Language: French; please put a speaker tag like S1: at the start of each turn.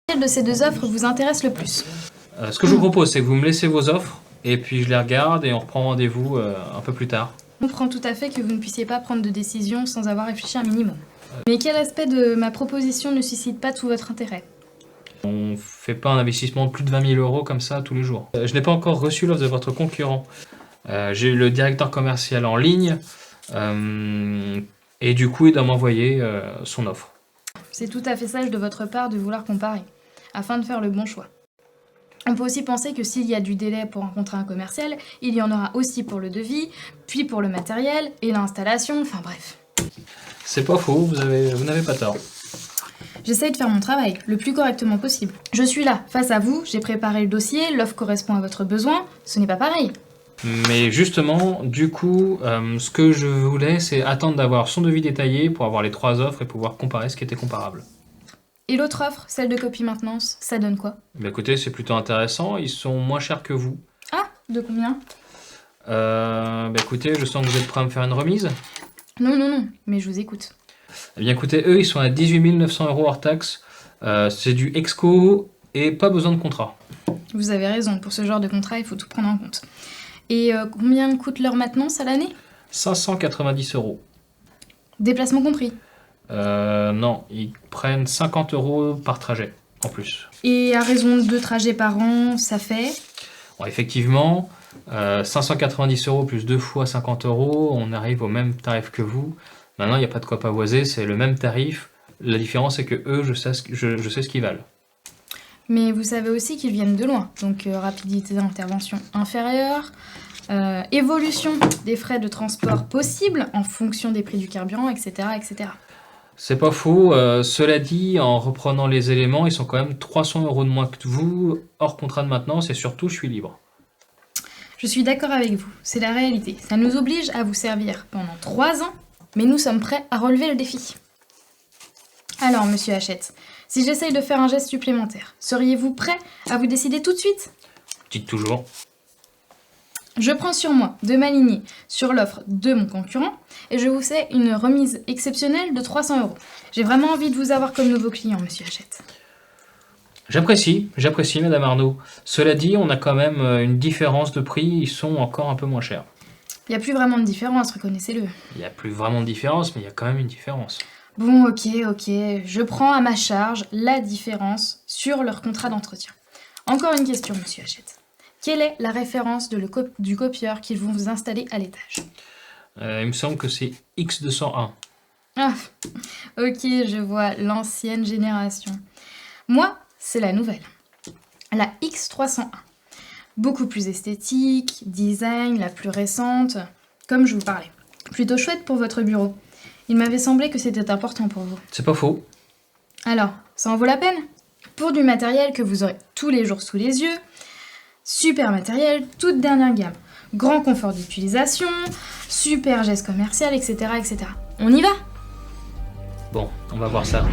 S1: Quelle de ces deux offres vous intéresse le plus?
S2: Ce que je vous propose, c'est que vous me laissez vos offres, et puis je les regarde et on reprend rendez-vous un peu plus tard.
S1: Je comprends tout à fait que vous ne puissiez pas prendre de décision sans avoir réfléchi un minimum. Mais quel aspect de ma proposition ne suscite pas tout votre intérêt?
S2: On fait pas un investissement de plus de 20 000 euros comme ça tous les jours. Je n'ai pas encore reçu l'offre de votre concurrent. J'ai eu le directeur commercial en ligne, et du coup il doit m'envoyer son offre.
S1: C'est tout à fait sage de votre part de vouloir comparer, afin de faire le bon choix. On peut aussi penser que s'il y a du délai pour un contrat commercial, il y en aura aussi pour le devis, puis pour le matériel et l'installation, enfin bref.
S2: C'est pas faux, vous n'avez pas tort.
S1: J'essaye de faire mon travail le plus correctement possible. Je suis là, face à vous, j'ai préparé le dossier, l'offre correspond à votre besoin, ce n'est pas pareil.
S2: Mais justement, du coup, ce que je voulais, c'est attendre d'avoir son devis détaillé pour avoir les 3 offres et pouvoir comparer ce qui était comparable.
S1: Et l'autre offre, celle de copie maintenance, ça donne quoi?
S2: Bah écoutez, c'est plutôt intéressant, ils sont moins chers que vous.
S1: Ah, de combien?
S2: Bah écoutez, je sens que vous êtes prêt à me faire une remise.
S1: Non, mais je vous écoute.
S2: Eh bien écoutez, eux, ils sont à 18 900 euros hors taxe. C'est du Exco et pas besoin de contrat.
S1: Vous avez raison, pour ce genre de contrat, il faut tout prendre en compte. Et combien coûte leur maintenance à l'année?
S2: 590 euros.
S1: Déplacement compris.
S2: Non, ils prennent 50 euros par trajet, en plus.
S1: Et à raison de 2 trajets par an, ça fait?
S2: Bon, effectivement, 590 euros plus 2 fois 50 euros, on arrive au même tarif que vous. Maintenant, il n'y a pas de quoi pavoiser, c'est le même tarif. La différence, c'est que eux, je sais ce qu'ils valent.
S1: Mais vous savez aussi qu'ils viennent de loin, donc rapidité d'intervention inférieure, évolution des frais de transport possibles en fonction des prix du carburant, etc. etc.
S2: C'est pas faux. Cela dit, en reprenant les éléments, ils sont quand même 300 euros de moins que vous, hors contrat de maintenance, et surtout, je suis libre.
S1: Je suis d'accord avec vous, c'est la réalité. Ça nous oblige à vous servir pendant 3 ans, mais nous sommes prêts à relever le défi. Alors, monsieur Hachette, si j'essaye de faire un geste supplémentaire, seriez-vous prêt à vous décider tout de suite?
S2: Dites toujours.
S1: Je prends sur moi de m'aligner sur l'offre de mon concurrent et je vous fais une remise exceptionnelle de 300 euros. J'ai vraiment envie de vous avoir comme nouveau client, monsieur Hachette.
S2: J'apprécie, madame Arnaud. Cela dit, on a quand même une différence de prix, ils sont encore un peu moins chers.
S1: Il n'y a plus vraiment de différence, reconnaissez-le.
S2: Il n'y a plus vraiment de différence, mais il y a quand même une différence.
S1: Bon, ok, je prends à ma charge la différence sur leur contrat d'entretien. Encore une question, monsieur Hachette. Quelle est la référence du copieur qu'ils vont vous installer à l'étage?
S2: Il me semble que c'est X201.
S1: Ah, ok, je vois l'ancienne génération. Moi, c'est la nouvelle. La X301. Beaucoup plus esthétique, design, la plus récente, comme je vous parlais. Plutôt chouette pour votre bureau. Il m'avait semblé que c'était important pour vous.
S2: C'est pas faux.
S1: Alors, ça en vaut la peine? Pour du matériel que vous aurez tous les jours sous les yeux, super matériel, toute dernière gamme, grand confort d'utilisation, super geste commercial, etc., etc. On y va?
S2: Bon, on va voir ça.